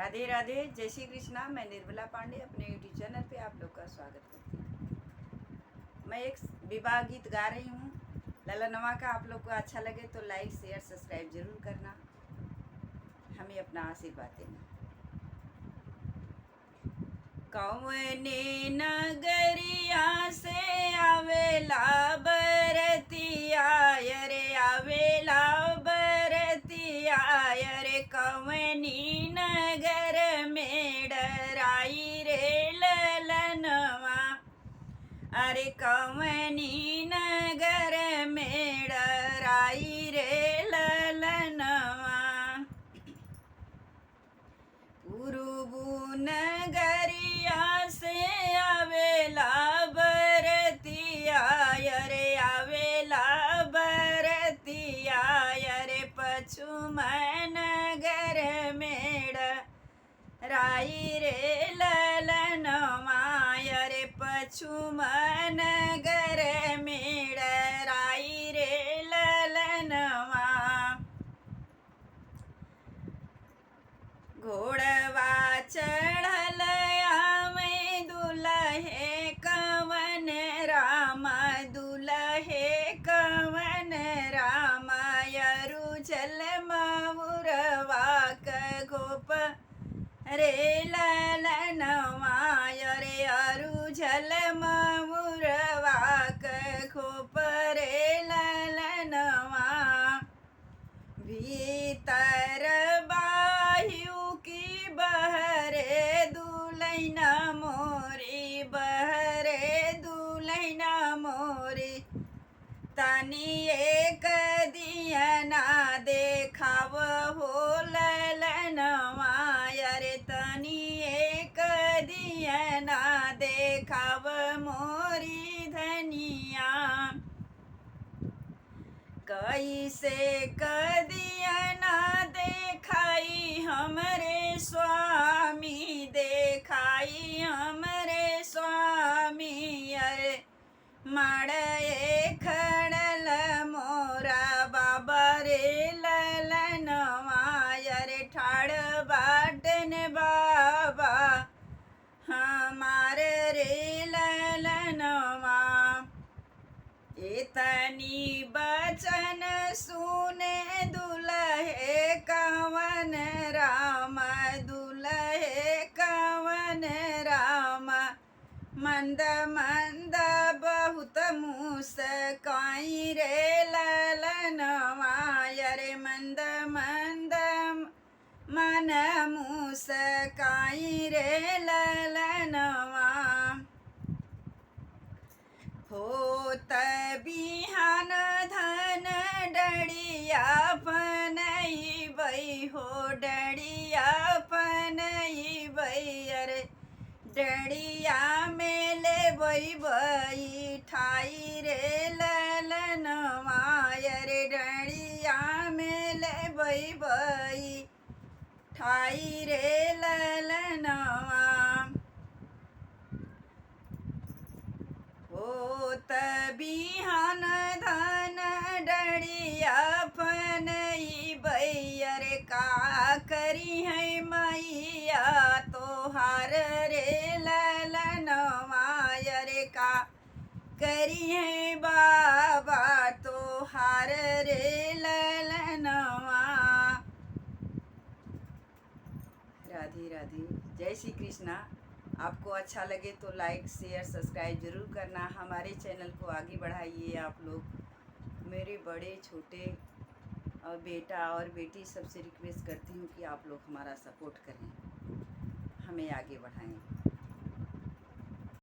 राधे राधे, जय श्री कृष्णा। मैं निर्मला पांडे अपने यूट्यूब चैनल पे आप लोग का स्वागत करती हूँ। मैं एक विवाह गीत गा रही हूँ ललनवा का। आप लोग को अच्छा लगे तो लाइक शेयर सब्सक्राइब जरूर करना, हमें अपना आशीर्वाद देना। कौने नगरिया से आवेला बरतिया रे, आवेला बरतिया रे, कौनी नगर में डराई रे ललनवा। अरे कौनी नगर में डराई रे ललनवा। पूर्व नगरिया से आवेला बरतिया रे, आवेला बरतिया रे, पश्चिम नगर में डराई रे ललनवा। रे पश्चिम नगर में डराई रे ललनवा। घोड़वा चढ़ल आवे दुल्हे कवन रामा, दुल्हे कवन रामा। अरुझल मऊरवा क घोप रे ललनवा रे, अरुझल मऊरवा क घोप रे ललनवा। भीतर बाहिउ की बहरे दुलैना मोरी, बहरे दुलैना मोरी। तनी एक दियना देखाव हो ललनवा रे, तनी एक दियना देखाव मोरी धनिया। कैसे कदियना देखाई हमरे स्वामी, देखाई हमरे स्वामी। अरे माड़े खड़ल मोरा बाबा रे ललनवा। अरे ठाड़ बाटन बाबा हमारे रे ललनवा। इतनी बचन सुने दुल्हे कवन राम, दुल्हे कवन राम। मंद मंद बहुत मुस्काई रे ललनवा रे, मंद मंद मन मुस्काई रे ललनवा। होत बिहान धन डड़िया पनई बई हो, डड़िया पनई बई। अरे डड़िया में ले बई बई ठाई रे ललनवा। अरे डड़िया में ले बई बई ठाई रे ललनवा। होत बिहान धन डड़िया पनई बई। अरे का करी है मैया तोहार रे ललनवा। अरे का करी है बाबा तोहार रे ललनवा। राधे राधे, जय श्री कृष्णा। आपको अच्छा लगे तो लाइक शेयर सब्सक्राइब जरूर करना, हमारे चैनल को आगे बढ़ाइए। आप लोग मेरे बड़े छोटे और बेटा और बेटी सबसे रिक्वेस्ट करती हूँ कि आप लोग हमारा सपोर्ट करें, हमें आगे बढ़ाएं।